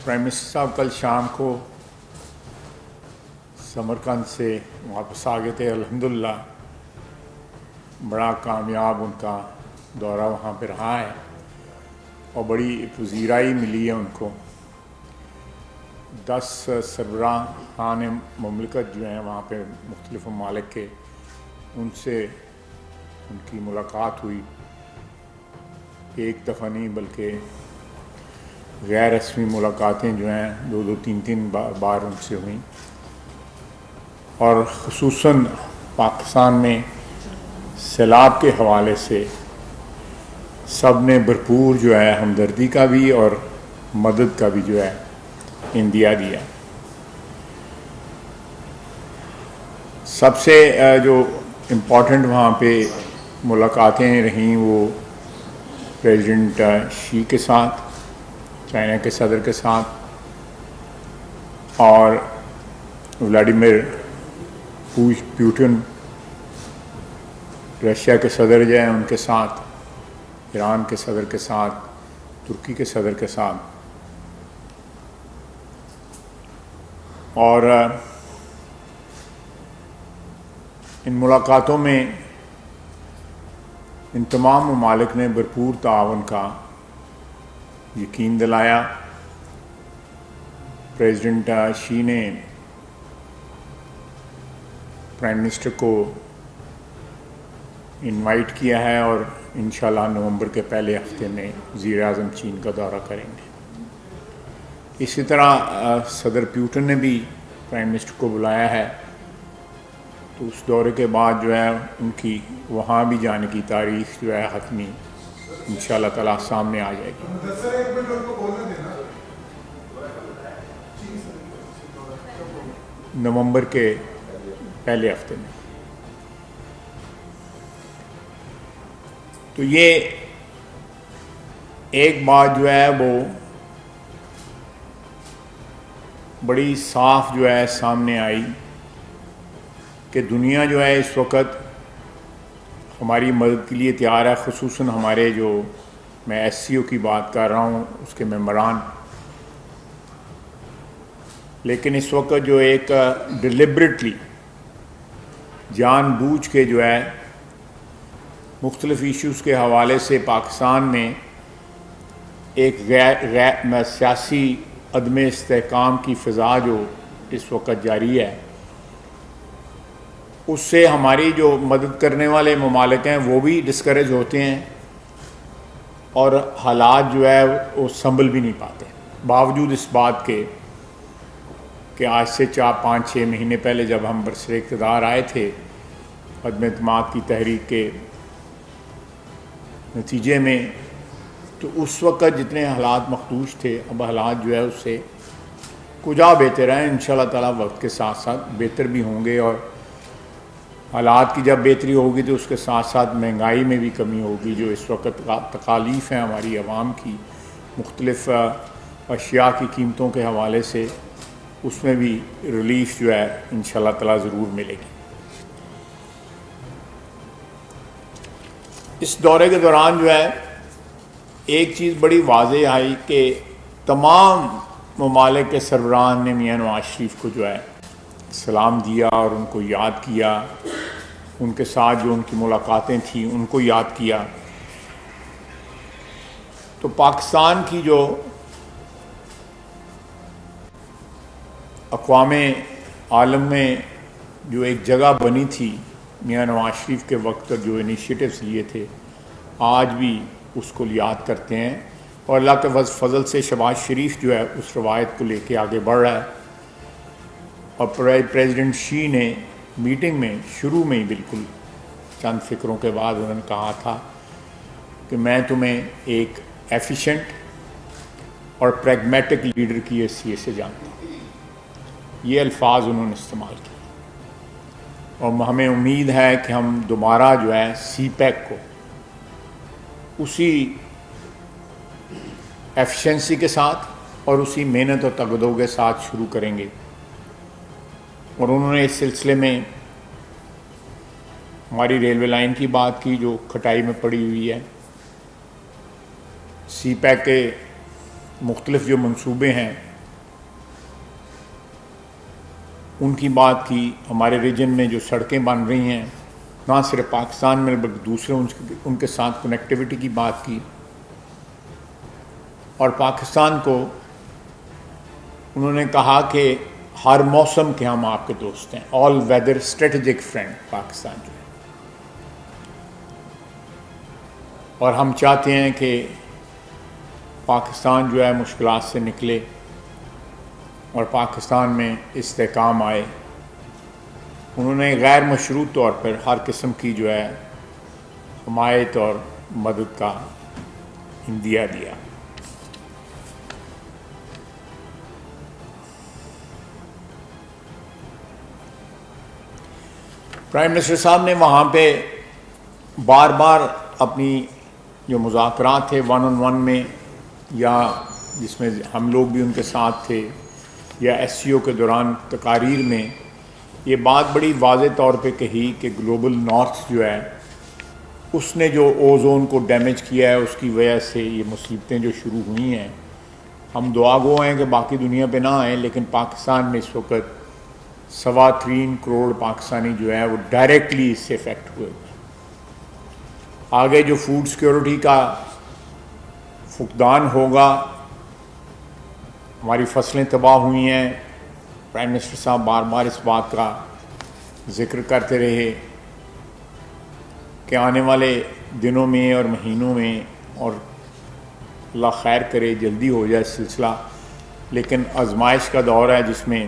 Prime minister صاحب کل شام کو سمرقند سے واپس آ گئے تھے. الحمدللہ بڑا کامیاب ان کا دورہ وہاں پہ رہا ہے اور بڑی پذیرائی ملی ہے ان کو. 10 سربراہان مملکت جو ہیں وہاں پہ مختلف ممالک کے، ان سے ان کی ملاقات ہوئی. ایک دفعہ نہیں بلکہ غیر رسمی ملاقاتیں جو ہیں 2 3 بار ان سے ہوئیں، اور خصوصاً پاکستان میں سیلاب کے حوالے سے سب نے بھرپور جو ہے ہمدردی کا بھی اور مدد کا بھی جو ہے عندیہ دیا. سب سے جو امپورٹنٹ وہاں پہ ملاقاتیں رہیں وہ پریزیڈنٹ شی کے ساتھ، چائنا کے صدر کے ساتھ، اور ولاڈیمیر پیوٹن رشیا کے صدر جو ہیں ان کے ساتھ، ایران کے صدر کے ساتھ، ترکی کے صدر کے ساتھ. اور ان ملاقاتوں میں ان تمام ممالک نے بھرپور تعاون کا یقین دلایا. پریزیڈنٹ شی نے پرائم منسٹر کو انوائٹ کیا ہے اور انشاءاللہ نومبر کے پہلے ہفتے میں وزیر اعظم چین کا دورہ کریں گے. اسی طرح صدر پیوٹن نے بھی پرائم منسٹر کو بلایا ہے، تو اس دورے کے بعد جو ہے ان کی وہاں بھی جانے کی تاریخ جو ہے حتمی انشاءاللہ تعالیٰ سامنے آ جائے گی. نومبر کے پہلے ہفتے میں. تو یہ ایک بات جو ہے وہ بڑی صاف جو ہے سامنے آئی کہ دنیا جو ہے اس وقت ہماری مدد کے لیے تیار ہے، خصوصاً ہمارے جو میں ایس سی او کی بات کر رہا ہوں اس کے ممبران. لیکن اس وقت جو ایک ڈیلیبریٹلی جان بوجھ کے جو ہے مختلف ایشوز کے حوالے سے پاکستان میں ایک غیر سیاسی عدم استحکام کی فضا جو اس وقت جاری ہے، اس سے ہماری جو مدد کرنے والے ممالک ہیں وہ بھی ڈسکریج ہوتے ہیں اور حالات جو ہے وہ سنبھل بھی نہیں پاتے. باوجود اس بات کے کہ آج سے 4-5-6 مہینے پہلے جب ہم برسر اقتدار آئے تھے عدم اعتماد کی تحریک کے نتیجے میں، تو اس وقت جتنے حالات مخدوش تھے اب حالات جو ہے اس سے کجا بہتر ہیں. انشاءاللہ تعالیٰ وقت کے ساتھ ساتھ بہتر بھی ہوں گے، اور حالات کی جب بہتری ہوگی تو اس کے ساتھ ساتھ مہنگائی میں بھی کمی ہوگی. جو اس وقت تکالیف ہیں ہماری عوام کی مختلف اشیاء کی قیمتوں کے حوالے سے، اس میں بھی ریلیف جو ہے انشاءاللہ تعالیٰ ضرور ملے گی. اس دورے کے دوران جو ہے ایک چیز بڑی واضح آئی کہ تمام ممالک کے سربراہان نے میاں نواز شریف کو جو ہے سلام دیا اور ان کو یاد کیا، ان کے ساتھ جو ان کی ملاقاتیں تھیں ان کو یاد کیا. تو پاکستان کی جو اقوام عالم میں جو ایک جگہ بنی تھی میاں نواز شریف کے وقت جو انیشیٹوز لیے تھے، آج بھی اس کو یاد کرتے ہیں. اور اللہ کے فضل سے شہباز شریف جو ہے اس روایت کو لے کے آگے بڑھ رہا ہے. اور پریزیڈنٹ شی نے میٹنگ میں شروع میں ہی بالکل چند فکروں کے بعد انہوں نے کہا تھا کہ میں تمہیں ایک ایفیشینٹ اور پریگمیٹک لیڈر کی حیثیت سے جانتا ہوں. یہ الفاظ انہوں نے استعمال کیے، اور ہمیں امید ہے کہ ہم دوبارہ جو ہے سی پیک کو اسی ایفیشنسی کے ساتھ اور اسی محنت اور تگدو کے ساتھ شروع کریں گے. اور انہوں نے اس سلسلے میں ہماری ریلوے لائن کی بات کی جو کھٹائی میں پڑی ہوئی ہے. سی پیک کے مختلف جو منصوبے ہیں ان کی بات کی. ہمارے ریجن میں جو سڑکیں بن رہی ہیں نہ صرف پاکستان میں بلکہ دوسرے ان کے ساتھ کنیکٹیوٹی کی بات کی. اور پاکستان کو انہوں نے کہا کہ ہر موسم کے ہم آپ کے دوست ہیں. آل ویدر اسٹریٹجک فرینڈ پاکستان جو ہے. اور ہم چاہتے ہیں کہ پاکستان جو ہے مشکلات سے نکلے اور پاکستان میں استحکام آئے. انہوں نے غیر مشروع طور پر ہر قسم کی جو ہے حمایت اور مدد کا عندیہ دیا. پرائم منسٹر صاحب نے وہاں پہ بار بار اپنی جو مذاکرات تھے 1-on-1 میں یا جس میں ہم لوگ بھی ان کے ساتھ تھے یا SCO کے دوران تقاریر میں یہ بات بڑی واضح طور پہ کہی کہ گلوبل نارتھ جو ہے اس نے جو اوزون کو ڈیمیج کیا ہے اس کی وجہ سے یہ مصیبتیں جو شروع ہوئی ہیں. ہم دعا گو ہیں کہ باقی دنیا پہ نہ آئیں لیکن پاکستان میں اس وقت 3.25 کروڑ پاکستانی جو ہے وہ ڈائریکٹلی اس سے افیکٹ ہوئے. آگے جو فوڈ سیکیورٹی کا فقدان ہوگا, ہماری فصلیں تباہ ہوئی ہیں. پرائم منسٹر صاحب بار بار اس بات کا ذکر کرتے رہے کہ آنے والے دنوں میں اور مہینوں میں, اور اللہ خیر کرے جلدی ہو جائے سلسلہ, لیکن آزمائش کا دور ہے جس میں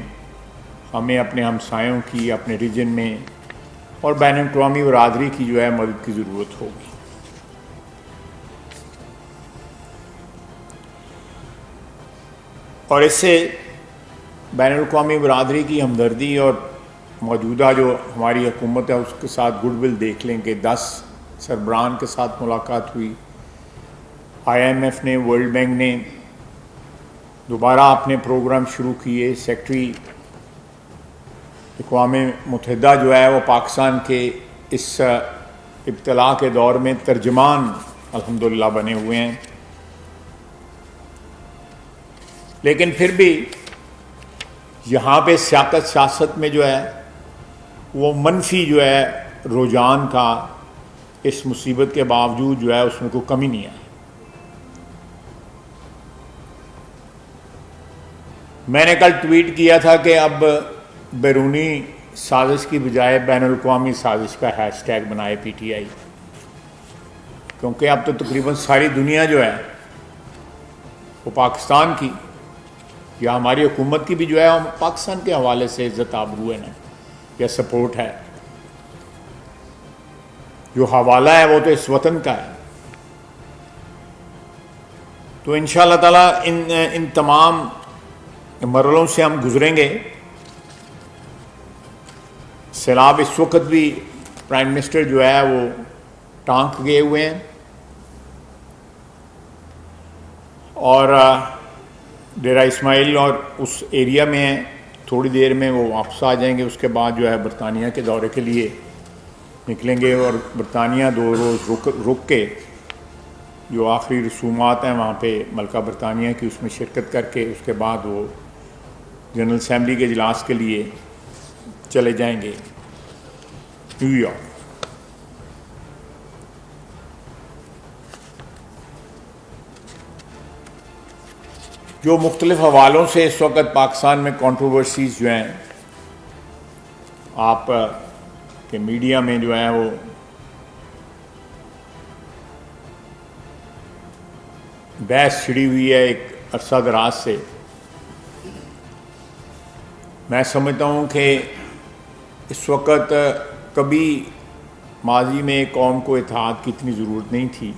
ہمیں اپنے ہمسایوں کی, اپنے ریجن میں اور بین الاقوامی برادری کی جو ہے مدد کی ضرورت ہوگی. اور اس سے بین الاقوامی برادری کی ہمدردی اور موجودہ جو ہماری حکومت ہے اس کے ساتھ گڈ ول دیکھ لیں کہ 10 سربراہان کے ساتھ ملاقات ہوئی. IMF نے, ورلڈ بینک نے دوبارہ اپنے پروگرام شروع کیے. سیکرٹری اقوام متحدہ جو ہے وہ پاکستان کے اس ابتلا کے دور میں ترجمان الحمدللہ بنے ہوئے ہیں. لیکن پھر بھی یہاں پہ سیاست میں جو ہے وہ منفی جو ہے رجحان کا اس مصیبت کے باوجود جو ہے اس میں کوئی کمی نہیں ہے. میں نے کل ٹویٹ کیا تھا کہ اب بیرونی سازش کی بجائے بین الاقوامی سازش کا ہیش ٹیگ بنائے PTI, کیونکہ اب تو تقریباً ساری دنیا جو ہے وہ پاکستان کی یا ہماری حکومت کی بھی جو ہے پاکستان کے حوالے سے عزت آبرو ہے نا یا سپورٹ ہے. جو حوالہ ہے وہ تو اس وطن کا ہے. تو انشاءاللہ تعالیٰ ان تمام مرحلوں سے ہم گزریں گے. سیلاب اس وقت بھی پرائم منسٹر جو ہے وہ ٹانک گئے ہوئے ہیں اور ڈیرہ اسماعیل اور اس ایریا میں ہیں. تھوڑی دیر میں وہ واپس آ جائیں گے. اس کے بعد جو ہے برطانیہ کے دورے کے لیے نکلیں گے اور برطانیہ 2 روز رک کے جو آخری رسومات ہیں وہاں پہ ملکہ برطانیہ کی اس میں شرکت کر کے اس کے بعد وہ جنرل اسمبلی کے اجلاس کے لیے چلے جائیں گے نیو یارک. جو مختلف حوالوں سے اس وقت پاکستان میں کنٹروورسیز جو ہیں آپ کے میڈیا میں جو ہیں وہ بحث چھڑی ہوئی ہے ایک عرصہ دراز سے. میں سمجھتا ہوں کہ اس وقت کبھی ماضی میں قوم کو اتحاد کی اتنی ضرورت نہیں تھی,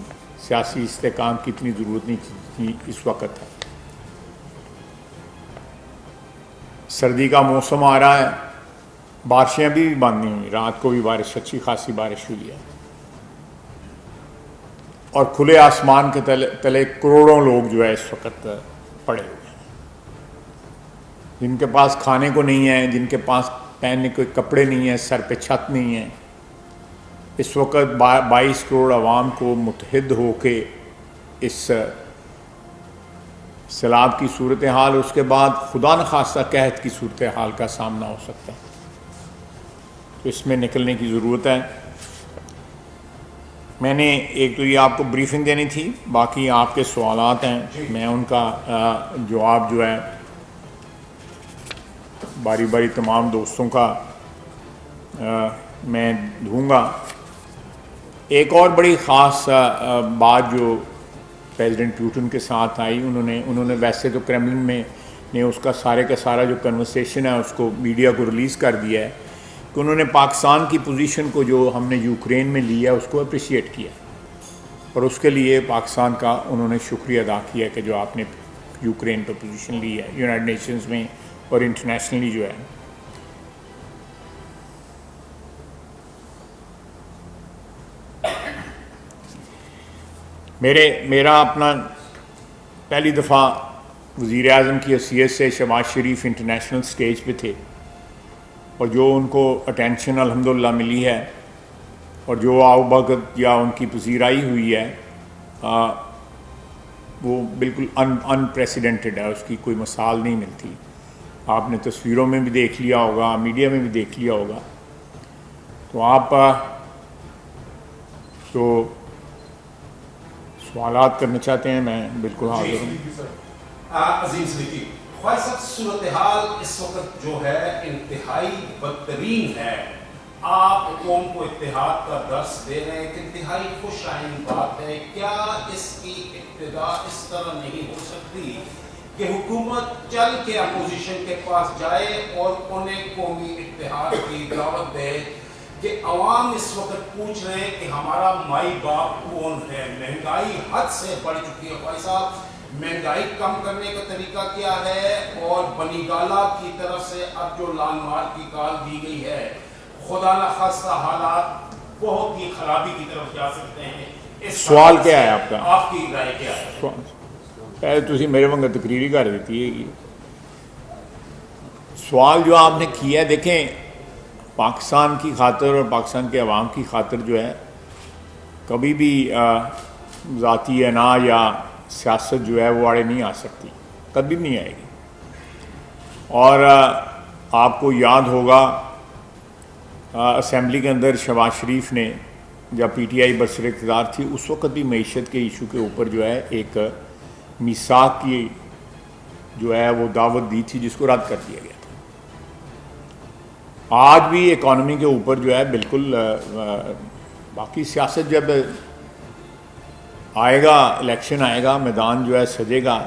سیاسی استحکام کی اتنی ضرورت نہیں تھی اس وقت ہے. سردی کا موسم آ رہا ہے, بارشیں ابھی بھی بند نہیں ہوئی, رات کو بھی بارش, اچھی خاصی بارش ہوئی ہے. اور کھلے آسمان کے تلے کروڑوں لوگ جو ہے اس وقت پڑے ہوئے ہیں, جن کے پاس کھانے کو نہیں ہے, جن کے پاس پہننے کے کپڑے نہیں ہیں, سر پہ چھت نہیں ہے. اس وقت 22 کروڑ عوام کو متحد ہو کے اس سیلاب کی صورتحال، اس کے بعد خدا نخواستہ قحط کی صورتحال کا سامنا ہو سکتا ہے، تو اس میں نکلنے کی ضرورت ہے۔ میں نے ایک تو یہ آپ کو بریفنگ دینی تھی، باقی آپ کے سوالات ہیں، میں ان کا جواب جو ہے باری باری تمام دوستوں کا میں دوں گا۔ ایک اور بڑی خاص بات جو پریزیڈنٹ پوٹن کے ساتھ آئی، انہوں نے ویسے تو کرملن میں نے اس کا سارے کا سارا جو کنورسیشن ہے اس کو میڈیا کو ریلیز کر دیا ہے کہ انہوں نے پاکستان کی پوزیشن کو جو ہم نے یوکرین میں لیا اس کو اپریشیٹ کیا، اور اس کے لیے پاکستان کا انہوں نے شکریہ ادا کیا کہ جو آپ نے یوکرین پہ پوزیشن لی ہے یونائٹڈ نیشنز میں اور انٹرنیشنلی جو ہے۔ میرا اپنا پہلی دفعہ وزیر اعظم کی حیثیت سے شہباز شریف انٹرنیشنل سٹیج پہ تھے، اور جو ان کو اٹینشن الحمدللہ ملی ہے اور جو آؤبگت یا ان کی پذیرائی ہوئی ہے وہ بالکل انپریسیڈنٹڈ ہے، اس کی کوئی مثال نہیں ملتی۔ آپ نے تصویروں میں بھی دیکھ لیا ہوگا، میڈیا میں بھی دیکھ لیا ہوگا، تو آپ جو سوالات کرنا چاہتے ہیں میں بالکل حاضر ہوں۔ عظیم صدیقی، خواہ صاحب صورتحال اس وقت جو ہے انتہائی بدترین ہے، آپ قوم کو اتحاد کا درس دے رہے ہیں، ایک انتہائی خوش آئین بات ہے، کیا اس کی ابتدا اس طرح نہیں ہو سکتی کہ حکومت چل کے اپوزیشن کے پاس جائے اور انہیں قومی اتحاد کی دعوت دے کہ عوام اس وقت پوچھ رہے ہیں کہ ہمارا مائی باپ کون ہے، مہنگائی حد سے بڑھ چکی ہے، خواہ صاحب مہنگائی کم کرنے کا طریقہ کیا ہے، اور بنی گالہ کی طرف سے اب جو لان مار کی کال دی گئی ہے، خدا نخواستہ حالات بہت ہی خرابی کی طرف جا سکتے ہیں۔ سوال کیا ہے آپ کا؟ آپ کی رائے کیا ہے؟ پہلے تسی میرے وانگا تقریر ہی کر دیتی ہے۔ سوال جو آپ نے کیا ہے، دیکھیں پاکستان کی خاطر اور پاکستان کے عوام کی خاطر جو ہے کبھی بھی ذاتی انا یا سیاست جو ہے وہ آڑے نہیں آ سکتی، کبھی بھی نہیں آئے گی۔ اور آپ کو یاد ہوگا اسمبلی کے اندر شہباز شریف نے جب پی ٹی آئی برسر اقتدار تھی اس وقت بھی معیشت کے ایشو کے اوپر جو ہے ایک میثاق کی جو ہے وہ دعوت دی تھی، جس کو رد کر دیا گیا تھا۔ آج بھی اکانومی کے اوپر جو ہے بالکل باقی سیاست جب آئے گا، الیکشن آئے گا، میدان جو ہے سجے گا،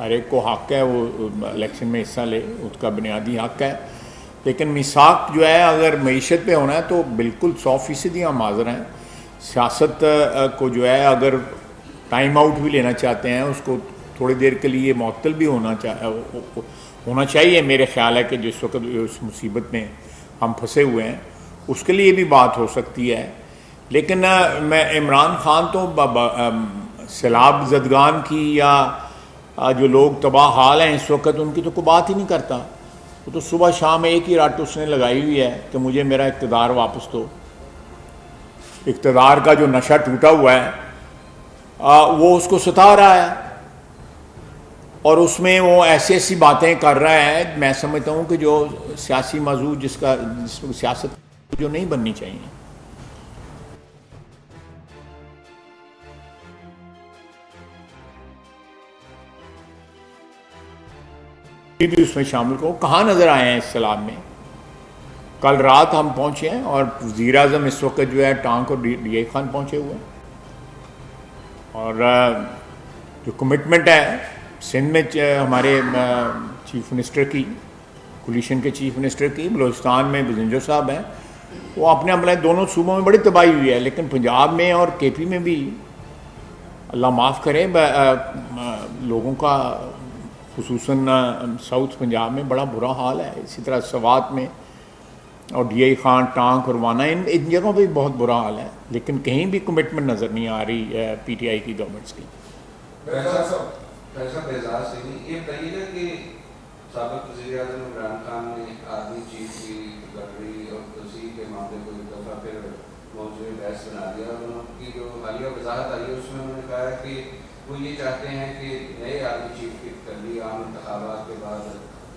ہر ایک کو حق ہے وہ الیکشن میں حصہ لے، اس کا بنیادی حق ہے، لیکن میثاق جو ہے اگر معیشت پہ ہونا ہے تو بالکل 100% ہم حاضر ہیں۔ سیاست کو جو ہے اگر ٹائم آؤٹ بھی لینا چاہتے ہیں، اس کو تھوڑی دیر کے لیے معطل بھی ہونا چاہیے۔ میرے خیال ہے کہ جس وقت اس مصیبت میں ہم پھنسے ہوئے ہیں اس کے لیے بھی بات ہو سکتی ہے، لیکن میں عمران خان تو سیلاب زدگان کی یا جو لوگ تباہ حال ہیں اس وقت ان کی تو کوئی بات ہی نہیں کرتا، وہ تو صبح شام ایک ہی رٹ اس نے لگائی ہوئی ہے کہ مجھے میرا اقتدار واپس دو۔ اقتدار کا جو نشہ ٹوٹا ہوا ہے وہ اس کو ستا رہا ہے، اور اس میں وہ ایسی ایسی باتیں کر رہا ہے، میں سمجھتا ہوں کہ جو سیاسی موضوع جس میں سیاست جو نہیں بننی چاہیے۔ بھی اس میں شامل کرو، کہاں نظر آئے ہیں اس سیلاب میں؟ کل رات ہم پہنچے ہیں اور وزیر اعظم اس وقت جو ہے ٹانک اور ڈی اے خان پہنچے ہوئے ہیں، اور جو کمٹمنٹ ہے سندھ میں ہمارے چیف منسٹر کی، کولیشن کے چیف منسٹر کی، بلوچستان میں بزنجو صاحب ہیں، وہ اپنے دونوں صوبوں میں بڑی تباہی ہوئی ہے، لیکن پنجاب میں اور کے پی میں بھی اللہ معاف کرے لوگوں کا، خصوصاً ساؤتھ پنجاب میں بڑا برا حال ہے، اسی طرح سوات میں اور ڈی اے خان، ٹانک اور وانا ان جگہوں پہ بھی بہت برا حال ہے، لیکن کہیں بھی کمٹمنٹ نظر نہیں آ رہی پی ٹی آئی کی گورنمنٹس کی۔ اعزاز سے یہ بتائیے نا کہ سابق وزیر اعظم عمران خان نے آرمی چیف کی گڈری اور توسیع کے معاملے کو ایک دفعہ پھر موضوع بحث بنا دیا، اور ان کی جو حالیہ وضاحت آئی ہے اس میں انہوں نے کہا ہے کہ وہ یہ چاہتے ہیں کہ نئے آرمی چیف کی تبدیلی عام انتخابات کے بعد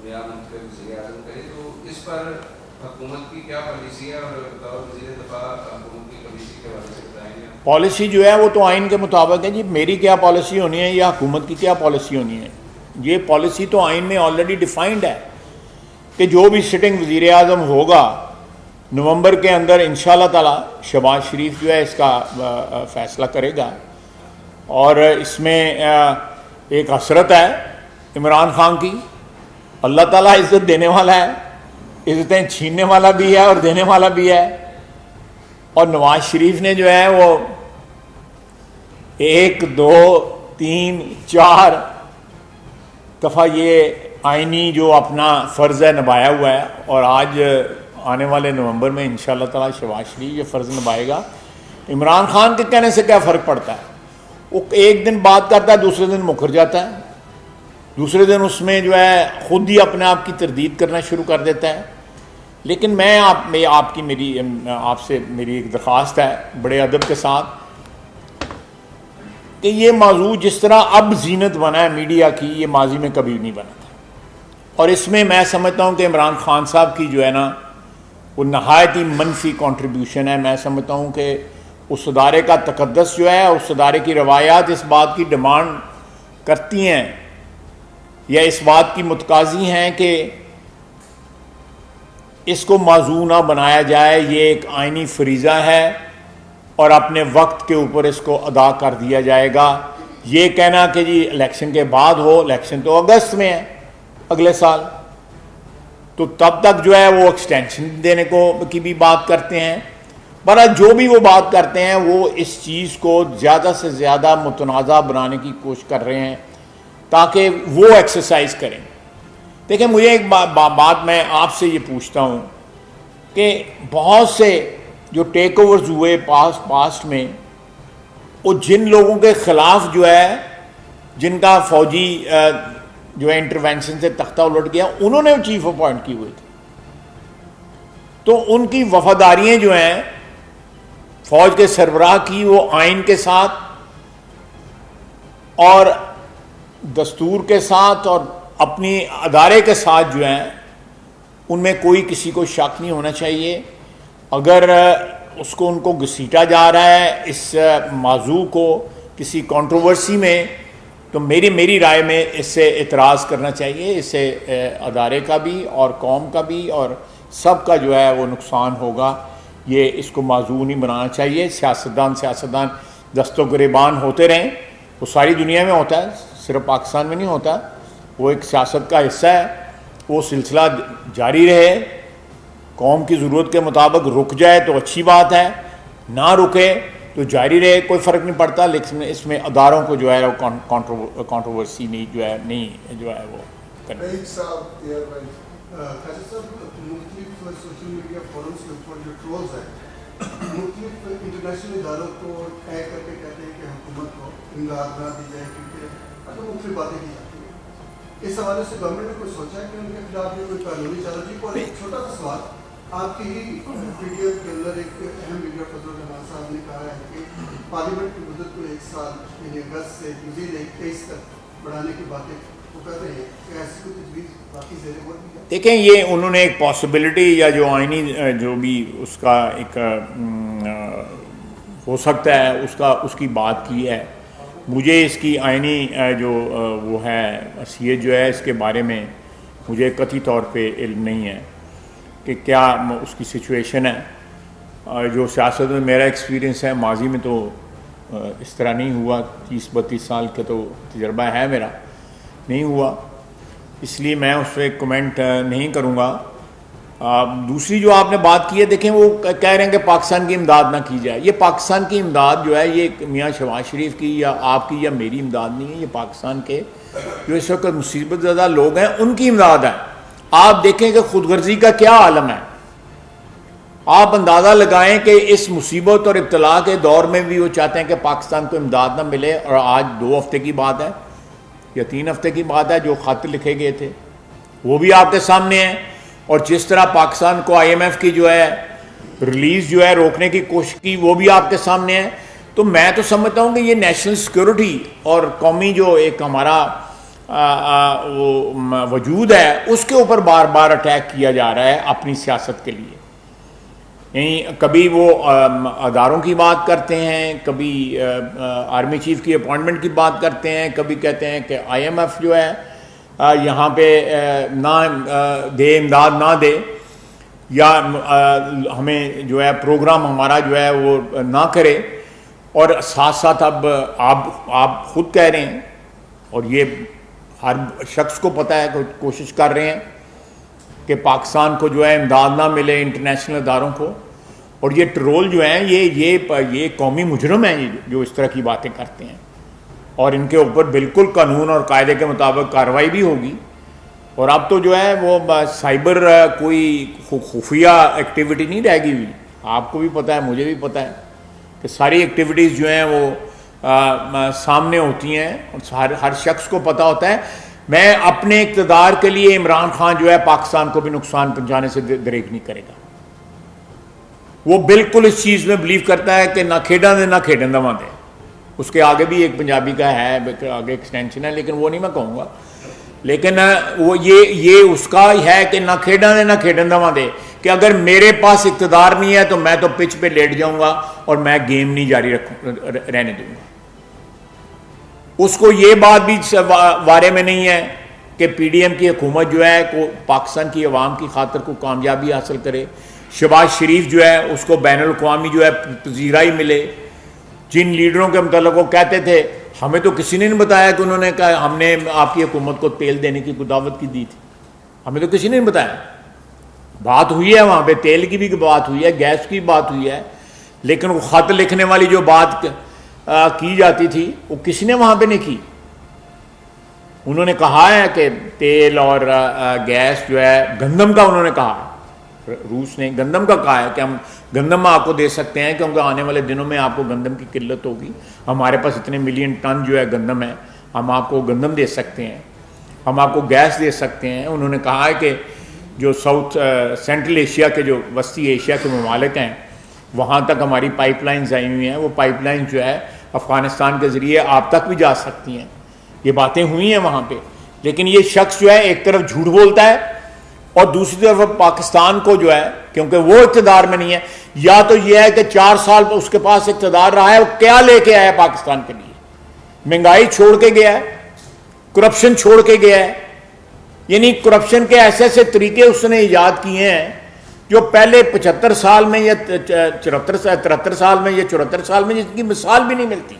نیا منتخب وزیر اعظم کرے، تو اس پر حکومت کی کیا پالیسی ہے، اور بطور وزیر دفاع حکومت کی پالیسی کے بارے سے بتائیں گے؟ پالیسی جو ہے وہ تو آئین کے مطابق ہے جی، میری کیا پالیسی ہونی ہے یا حکومت کی کیا پالیسی ہونی ہے؟ یہ پالیسی تو آئین میں آلریڈی ڈیفائنڈ ہے کہ جو بھی سٹنگ وزیر اعظم ہوگا نومبر کے اندر انشاءاللہ تعالی شہباز شریف جو ہے اس کا فیصلہ کرے گا، اور اس میں ایک حسرت ہے عمران خان کی، اللہ تعالیٰ عزت دینے والا ہے، عزتیں چھیننے والا بھی ہے اور دینے والا بھی ہے، اور نواز شریف نے جو ہے وہ 1 2 3 4 دفعہ یہ آئینی جو اپنا فرض ہے نبھایا ہوا ہے، اور آج آنے والے نومبر میں انشاءاللہ تعالی شہباز شریف یہ فرض نبھائے گا۔ عمران خان کے کہنے سے کیا فرق پڑتا ہے؟ وہ ایک دن بات کرتا ہے، دوسرے دن مکر جاتا ہے، دوسرے دن اس میں جو ہے خود ہی اپنے آپ کی تردید کرنا شروع کر دیتا ہے۔ لیکن میں آپ سے میری ایک درخواست ہے بڑے ادب کے ساتھ کہ یہ موضوع جس طرح اب زینت بنا ہے میڈیا کی، یہ ماضی میں کبھی نہیں بنا تھا، اور اس میں میں سمجھتا ہوں کہ عمران خان صاحب کی جو ہے نا وہ نہایت ہی منفی کنٹریبیوشن ہے۔ میں سمجھتا ہوں کہ اس ادارے کا تقدس جو ہے اور اس ادارے کی روایات اس بات کی ڈیمانڈ کرتی ہیں یا اس بات کی متقاضی ہیں کہ اس کو موضوع نہ بنایا جائے، یہ ایک آئینی فریضہ ہے اور اپنے وقت کے اوپر اس کو ادا کر دیا جائے گا۔ یہ کہنا کہ جی الیکشن کے بعد ہو، الیکشن تو اگست میں ہے اگلے سال، تو تب تک جو ہے وہ ایکسٹینشن دینے کی بھی بات کرتے ہیں۔ برحال جو بھی وہ بات کرتے ہیں وہ اس چیز کو زیادہ سے زیادہ متنازع بنانے کی کوشش کر رہے ہیں تاکہ وہ ایکسرسائز کریں۔ دیکھیں مجھے ایک بات میں آپ سے یہ پوچھتا ہوں کہ بہت سے جو ٹیک اوورز ہوئے پاسٹ میں، وہ جن لوگوں کے خلاف جو ہے، جن کا فوجی جو ہے انٹروینشن سے تختہ الٹ گیا، انہوں نے چیف اپوائنٹ کی ہوئے تھے، تو ان کی وفاداریاں جو ہیں فوج کے سربراہ کی، وہ آئین کے ساتھ اور دستور کے ساتھ اور اپنی ادارے کے ساتھ جو ہیں، ان میں کوئی کسی کو شک نہیں ہونا چاہیے۔ اگر اس کو ان کو گھسیٹا جا رہا ہے اس موضوع کو کسی کنٹروورسی میں، تو میری رائے میں اس سے اعتراض کرنا چاہیے۔ اس سے ادارے کا بھی اور قوم کا بھی اور سب کا جو ہے وہ نقصان ہوگا۔ یہ اس کو موضوع نہیں بنانا چاہیے۔ سیاستدان دست و گریبان ہوتے رہیں، وہ ساری دنیا میں ہوتا ہے، صرف پاکستان میں نہیں ہوتا، وہ ایک سیاست کا حصہ ہے، وہ سلسلہ جاری رہے۔ قوم کی ضرورت کے مطابق رک جائے تو اچھی بات ہے، نہ رکے تو جاری رہے، کوئی فرق نہیں پڑتا، لیکن اس میں اداروں کو جو ہے وہ کنٹروورسی نہیں جو ہے وہ کرنا۔ مختلف سوشل میڈیا فورمز کے اوپر جو ٹرولز ہیں، مختلف انٹرنیشنل اداروں کو ٹیگ کر کے کہتے ہیں کہ حکومت کو امداد نہ دی جائے کیونکہ مختلف باتیں کی جاتی ہیں۔ اس حوالے سے گورنمنٹ نے کوئی سوچا ہے کہ ان کے خلاف یہ کوئی قانونی چارجی؟ اور ایک چھوٹا سا سوال، آپ کی ہی ویڈیو کے اندر ایک اہم ویڈیو فضل الرحمان صاحب نے کہا ہے کہ پارلیمنٹ کی مدت کو 1 سال یعنی اگست سے مزید 23 تک بڑھانے کی باتیں وہ کر رہے ہیں، کہ ایسی کوئی تجویز باقی زیر غور بھی ہے؟ دیکھیں یہ انہوں نے ایک پاسبلٹی یا جو آئینی جو بھی اس کا ایک ہو سکتا ہے اس کی بات کی ہے۔ مجھے اس کی آئینی جو وہ ہے حیثیت جو ہے اس کے بارے میں مجھے قطعی طور پہ علم نہیں ہے کہ کیا اس کی سچویشن ہے۔ جو سیاست میں میرا ایکسپیرینس ہے، ماضی میں تو اس طرح نہیں ہوا، 30-32 سال کا تو تجربہ ہے میرا، نہیں ہوا، اس لیے میں اس پہ کمنٹ نہیں کروں گا۔ دوسری جو آپ نے بات کی ہے، دیکھیں وہ کہہ رہے ہیں کہ پاکستان کی امداد نہ کی جائے۔ یہ پاکستان کی امداد جو ہے یہ میاں شہباز شریف کی یا آپ کی یا میری امداد نہیں ہے، یہ پاکستان کے جو اس وقت مصیبت زدہ لوگ ہیں ان کی امداد ہے۔ آپ دیکھیں کہ خود غرضی کا کیا عالم ہے، آپ اندازہ لگائیں کہ اس مصیبت اور ابتلا کے دور میں بھی وہ چاہتے ہیں کہ پاکستان کو امداد نہ ملے، اور آج 2 ہفتے کی بات ہے یا 3 ہفتے کی بات ہے جو خط لکھے گئے تھے وہ بھی آپ کے سامنے ہیں، اور جس طرح پاکستان کو IMF کی جو ہے ریلیز جو ہے روکنے کی کوشش کی وہ بھی آپ کے سامنے ہے۔ تو میں تو سمجھتا ہوں کہ یہ نیشنل سیکورٹی اور قومی جو ایک ہمارا وہ وجود ہے اس کے اوپر بار بار اٹیک کیا جا رہا ہے اپنی سیاست کے لیے. یعنی کبھی وہ اداروں کی بات کرتے ہیں, کبھی آرمی چیف کی اپوائنٹمنٹ کی بات کرتے ہیں, کبھی کہتے ہیں کہ IMF جو ہے یہاں پہ نہ دے, امداد نہ دے, یا ہمیں جو ہے پروگرام ہمارا جو ہے وہ نہ کرے. اور ساتھ ساتھ اب آپ خود کہہ رہے ہیں, اور یہ ہر شخص کو پتہ ہے کہ کوشش کر رہے ہیں کہ پاکستان کو جو ہے امداد نہ ملے انٹرنیشنل اداروں کو. اور یہ ٹرول جو ہیں یہ قومی مجرم ہیں جو اس طرح کی باتیں کرتے ہیں, اور ان کے اوپر بالکل قانون اور قاعدے کے مطابق کارروائی بھی ہوگی. اور اب تو جو ہے وہ سائبر کوئی خفیہ ایکٹیویٹی نہیں رہ گئی ہوئی. آپ کو بھی پتہ ہے, مجھے بھی پتہ ہے کہ ساری ایکٹیویٹیز جو ہیں وہ سامنے ہوتی ہیں, اور ہر شخص کو پتہ ہوتا ہے. میں اپنے اقتدار کے لیے عمران خان جو ہے پاکستان کو بھی نقصان پہنچانے سے دریغ نہیں کرے گا. وہ بالکل اس چیز میں بلیو کرتا ہے کہ نہ کھیڈاں دے نہ کھیڈن دواں دے. اس کے آگے بھی ایک پنجابی کا ہے, آگے ایکسٹینشن ہے, لیکن وہ نہیں میں کہوں گا. لیکن وہ یہ اس کا ہے کہ نہ کھیڈاں دے نہ کھیڈن دواں دے, کہ اگر میرے پاس اقتدار نہیں ہے تو میں تو پچ پہ لیٹ جاؤں گا اور میں گیم نہیں جاری رہنے دوں گا. اس کو یہ بات بھی بارے میں نہیں ہے کہ PDM کی حکومت جو ہے کو پاکستان کی عوام کی خاطر کو کامیابی حاصل کرے. شہباز شریف جو ہے اس کو بین الاقوامی جو ہے پذیرائی ملے. جن لیڈروں کے متعلق وہ کہتے تھے ہمیں تو کسی نے نہیں بتایا کہ انہوں نے کہا ہم نے آپ کی حکومت کو تیل دینے کی دعوت کی دی تھی, ہمیں تو کسی نے نہیں بتایا. بات ہوئی ہے وہاں پہ, تیل کی بھی بات ہوئی ہے, گیس کی بات ہوئی ہے, لیکن وہ خط لکھنے والی جو بات کی جاتی تھی وہ کسی نے وہاں پہ نہیں کی. انہوں نے کہا ہے کہ تیل اور گیس جو ہے, گندم کا انہوں نے کہا, روس نے گندم کا کہا ہے کہ ہم گندم آپ کو دے سکتے ہیں کیونکہ آنے والے دنوں میں آپ کو گندم کی قلت ہوگی, ہمارے پاس اتنے ملین ٹن جو ہے گندم ہے, ہم آپ کو گندم دے سکتے ہیں, ہم آپ کو گیس دے سکتے ہیں. انہوں نے کہا ہے کہ جو ساؤتھ سینٹرل ایشیا کے جو وسطی ایشیا کے ممالک ہیں وہاں تک ہماری پائپ لائنز آئی ہوئی ہیں, وہ پائپ لائن جو ہے افغانستان کے ذریعے آپ تک بھی جا سکتی ہیں. یہ باتیں ہوئی ہیں وہاں پہ. لیکن یہ شخص جو ہے ایک طرف جھوٹ بولتا ہے اور دوسری طرف پاکستان کو جو ہے, کیونکہ وہ اقتدار میں نہیں ہے, یا تو یہ ہے کہ 4 سال اس کے پاس اقتدار رہا ہے, وہ کیا لے کے آیا پاکستان کے لیے؟ مہنگائی چھوڑ کے گیا ہے, کرپشن چھوڑ کے گیا ہے. یعنی کرپشن کے ایسے ایسے طریقے اس نے ایجاد کیے ہیں جو پہلے 75 سال میں یا 73 سال میں یا 74 سال میں جس کی مثال بھی نہیں ملتی.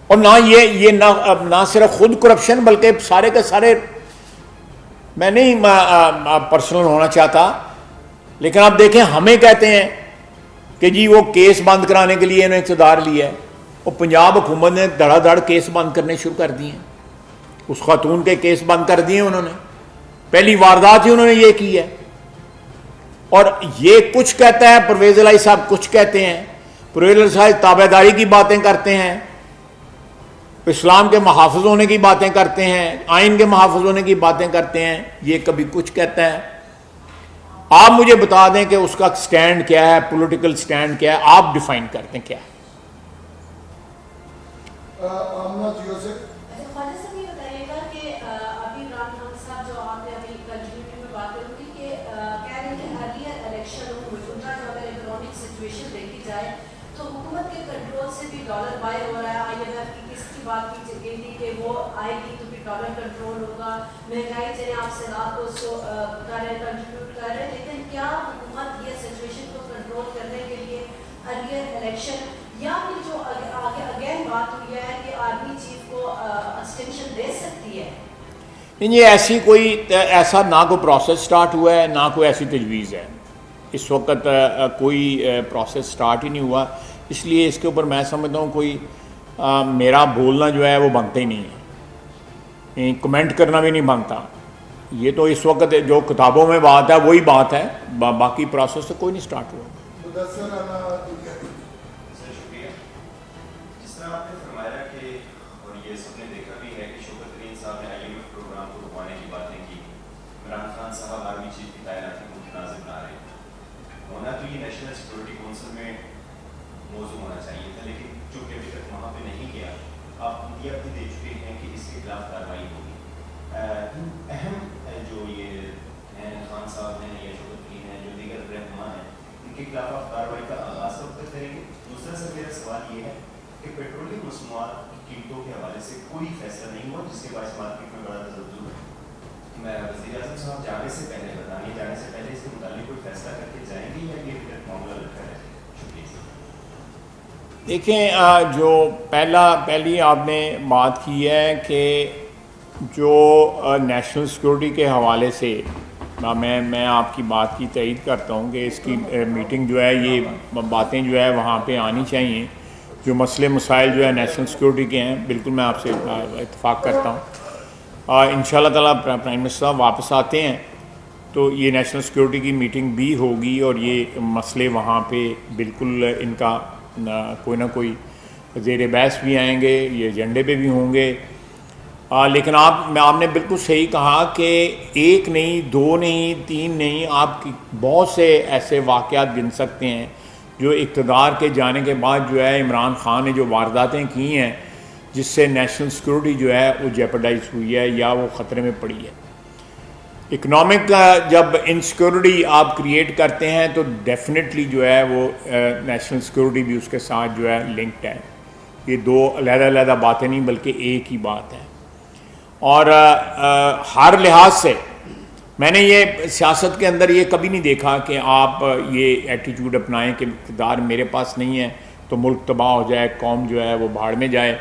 اور نہ یہ نہ صرف خود کرپشن بلکہ سارے کے سارے, میں نہیں پرسنل ہونا چاہتا, لیکن آپ دیکھیں ہمیں کہتے ہیں کہ جی وہ کیس بند کرانے کے لیے انہوں نے اقتدار لیا ہے. اور پنجاب حکومت نے دھڑا دھڑ کیس بند کرنے شروع کر دیے ہیں. اس خاتون کے کیس بند کر دیے انہوں نے, پہلی واردات ہی انہوں نے یہ کی ہے. اور یہ کچھ کہتا ہے پرویز الہی صاحب, کچھ کہتے ہیں. پرویز الہی صاحب تابع داری کی باتیں کرتے ہیں, اسلام کے محافظ ہونے کی باتیں کرتے ہیں, آئین کے محافظ ہونے کی باتیں کرتے ہیں. یہ کبھی کچھ کہتا ہے. آپ مجھے بتا دیں کہ اس کا سٹینڈ کیا ہے, پولیٹیکل سٹینڈ کیا ہے, آپ ڈیفائن کرتے ہیں کیا ہے. کنٹرول ہوگا, مہنگائی چلے آپ سے رات کو اس کو کر رہے کنٹریبیوٹ کر رہے ہیں, لیکن کیا حکومت یہ سچویشن کو کنٹرول کرنے کے لیے ارلیئر الیکشن یا پھر جو آگے اگین بات ہوئی ہے کہ آرمی چیف کو ایکسٹینشن دے سکتی ہے؟ نہیں, یہ ایسی کوئی ایسا نہ کوئی پروسیس سٹارٹ ہوا ہے نہ کوئی ایسی تجویز ہے. اس وقت کوئی پروسیس سٹارٹ ہی نہیں ہوا, اس لیے اس کے اوپر میں سمجھتا ہوں کوئی میرا بولنا جو ہے وہ بنتا ہی نہیں ہے, کمنٹ کرنا بھی نہیں بنتا. یہ تو اس وقت جو کتابوں میں بات ہے وہی بات ہے, باقی پروسیس تو کوئی نہیں سٹارٹ ہوا. شکریہ. جس طرح آپ نے فرمایا کہ, اور یہ سب نے دیکھا بھی ہے کہ شوکت ترین صاحب نے IMF پروگرام کو رکوانے کی باتیں کی, عمران خان صاحب آرمی چیف کی تعیناتی کو متنازع بنا رہے ہیں. ہونا تو یہ نیشنل سیکورٹی کونسل میں موضوع ہونا چاہیے تھا، لیکن چونکہ ابھی تک وہاں پہ نہیں گیا، آپ انڈیا بھی دے چکے ہیں کہ اس کے خلاف کارروائی ہوگی. اہم جو یہ ہیں خان صاحب ہیں یا شوکت کی ہیں جو دیگر رہنما ہیں، ان کے خلاف آپ کارروائی کا آغاز کب تک کریں گے؟ دوسرا سر میرا سوال یہ ہے کہ پیٹرولیم مصنوعات کی قیمتوں کے حوالے سے کوئی فیصلہ نہیں ہوا جس کے باعث مارکیٹ میں بڑا تذبذب ہے. میں وزیر اعظم صاحب جانے سے پہلے، برطانیہ جانے سے پہلے اس کے متعلق کوئی فیصلہ کر کے جائیں گے یا یہ معاملہ لٹکا رہے گا؟ شکریہ. دیکھیں، جو پہلی آپ نے بات کی ہے کہ جو نیشنل سیکورٹی کے حوالے سے میں آپ کی بات کی تائید کرتا ہوں کہ اس کی میٹنگ جو ہے، یہ باتیں جو ہے وہاں پہ آنی چاہیے. جو مسئلے مسائل جو ہے نیشنل سیکورٹی کے ہیں، بالکل میں آپ سے اتفاق کرتا ہوں. انشاءاللہ تعالیٰ پرائم منسٹر صاحب واپس آتے ہیں تو یہ نیشنل سیکورٹی کی میٹنگ بھی ہوگی اور یہ مسئلے وہاں پہ بالکل ان کا کوئی نہ کوئی زیر بحث بھی آئیں گے، یہ ایجنڈے پہ بھی ہوں گے. لیکن آپ نے بالکل صحیح کہا کہ ایک نہیں، دو نہیں، تین نہیں، آپ کی بہت سے ایسے واقعات گن سکتے ہیں جو اقتدار کے جانے کے بعد جو ہے عمران خان نے جو وارداتیں کی ہیں جس سے نیشنل سیکورٹی جو ہے وہ جیپرڈائز ہوئی ہے یا وہ خطرے میں پڑی ہے. اکنامک جب انسیکورٹی آپ کریٹ کرتے ہیں تو ڈیفینیٹلی جو ہے وہ نیشنل سیکورٹی بھی اس کے ساتھ جو ہے لنکڈ ہے. یہ دو علیحدہ باتیں نہیں بلکہ ایک ہی بات ہے. اور ہر لحاظ سے میں نے یہ سیاست کے اندر یہ کبھی نہیں دیکھا کہ آپ یہ ایٹیٹیوڈ اپنائیں کہ اقتدار میرے پاس نہیں ہے تو ملک تباہ ہو جائے، قوم جو ہے وہ بھاڑ میں جائے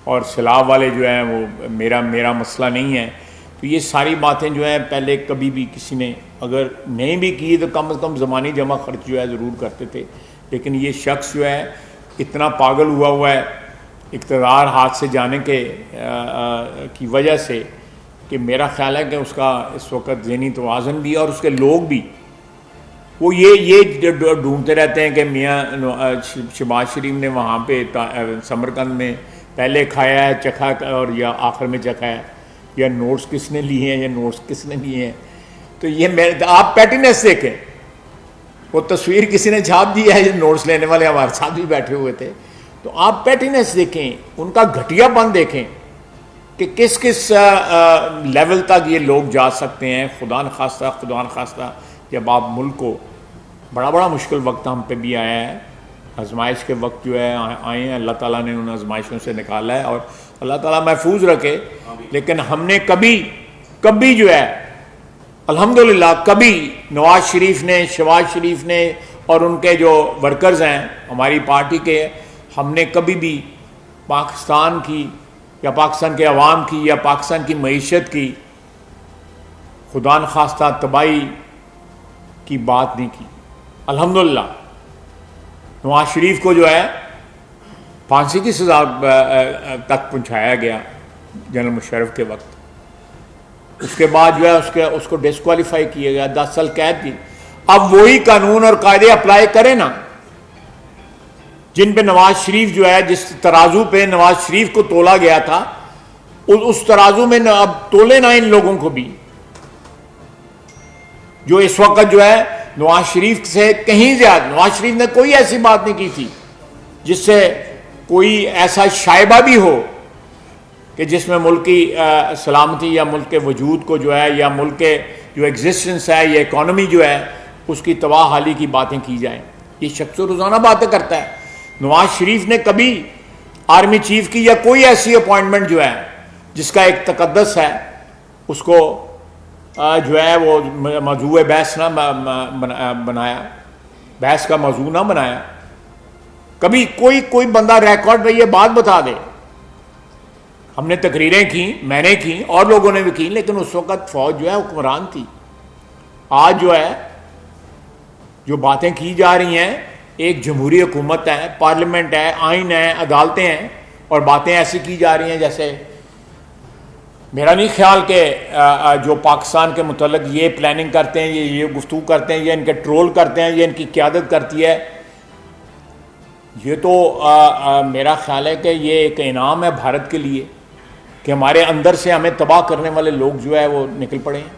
اور سیلاب والے جو ہیں وہ میرا مسئلہ نہیں ہے. تو یہ ساری باتیں جو ہیں پہلے کبھی بھی کسی نے اگر نہیں بھی کی تو کم از کم زمانی جمع خرچ جو ہے ضرور کرتے تھے. لیکن یہ شخص جو ہے اتنا پاگل ہوا ہے اقتدار ہاتھ سے جانے کی وجہ سے کہ میرا خیال ہے کہ اس کا اس وقت ذہنی توازن بھی اور اس کے لوگ بھی وہ یہ ڈھونڈتے رہتے ہیں کہ میاں شہباز شریف نے وہاں پہ سمرقند میں پہلے کھایا ہے، چکھا اور یا آخر میں چکھا ہے، یا نوٹس کس نے لیے ہیں یا نوٹس کس نے لیے ہیں. تو یہ آپ پیٹینس دیکھیں، وہ تصویر کسی نے چھاپ دی ہے، نوٹس لینے والے ہمارے ساتھ بھی بیٹھے ہوئے تھے. تو آپ پیٹینس دیکھیں، ان کا گھٹیا پن دیکھیں کہ کس لیول تک یہ لوگ جا سکتے ہیں. خدا نخواستہ جب آپ ملک کو بڑا مشکل وقت ہم پہ بھی آیا ہے، آزمائش کے وقت جو ہے آئے ہیں، اللہ تعالیٰ نے ان آزمائشوں سے نکالا ہے اور اللہ تعالیٰ محفوظ رکھے. لیکن ہم نے کبھی جو ہے الحمدللہ کبھی نواز شریف نے، شہباز شریف نے اور ان کے جو ورکرز ہیں ہماری پارٹی کے، ہم نے کبھی بھی پاکستان کی یا پاکستان کے عوام کی یا پاکستان کی معیشت کی خدا نخواستہ تباہی کی بات نہیں کی. الحمدللہ نواز شریف کو جو ہے پھانسی کی سزا تک پہنچایا گیا جنرل مشرف کے وقت. اس کے بعد جو ہے اس کو ڈسکوالیفائی کیا گیا، 10 سال قید کی. اب وہی قانون اور قاعدے اپلائی کریں نا جن پہ نواز شریف جو ہے، جس ترازو پہ نواز شریف کو تولا گیا تھا اس ترازو میں اب تولے نہ ان لوگوں کو بھی جو اس وقت جو ہے نواز شریف سے کہیں زیادہ. نواز شریف نے کوئی ایسی بات نہیں کی تھی جس سے کوئی ایسا شائبہ بھی ہو کہ جس میں ملک کی سلامتی یا ملک کے وجود کو جو ہے یا ملک کے جو ایگزسٹنس ہے یا اکانومی جو ہے اس کی تباہ حالی کی باتیں کی جائیں. یہ شخص روزانہ باتیں کرتا ہے. نواز شریف نے کبھی آرمی چیف کی یا کوئی ایسی اپوائنٹمنٹ جو ہے جس کا ایک تقدس ہے اس کو جو ہے وہ موضوع بحث نہ بنایا، بحث کا موضوع نہ بنایا. کبھی کوئی بندہ ریکارڈ پہ یہ بات بتا دے. ہم نے تقریریں کی، میں نے کی اور لوگوں نے بھی کی، لیکن اس وقت فوج جو ہے حکمران تھی. آج جو ہے جو باتیں کی جا رہی ہیں، ایک جمہوری حکومت ہے، پارلیمنٹ ہے، آئین ہے، عدالتیں ہیں اور باتیں ایسی کی جا رہی ہیں جیسے میرا نہیں خیال کہ جو پاکستان کے متعلق یہ پلاننگ کرتے ہیں، یہ گفتگو کرتے ہیں، یہ ان کے ٹرول کرتے ہیں، یہ ان کی قیادت کرتی ہے. یہ تو میرا خیال ہے کہ یہ ایک انعام ہے بھارت کے لیے کہ ہمارے اندر سے ہمیں تباہ کرنے والے لوگ جو ہے وہ نکل پڑے ہیں.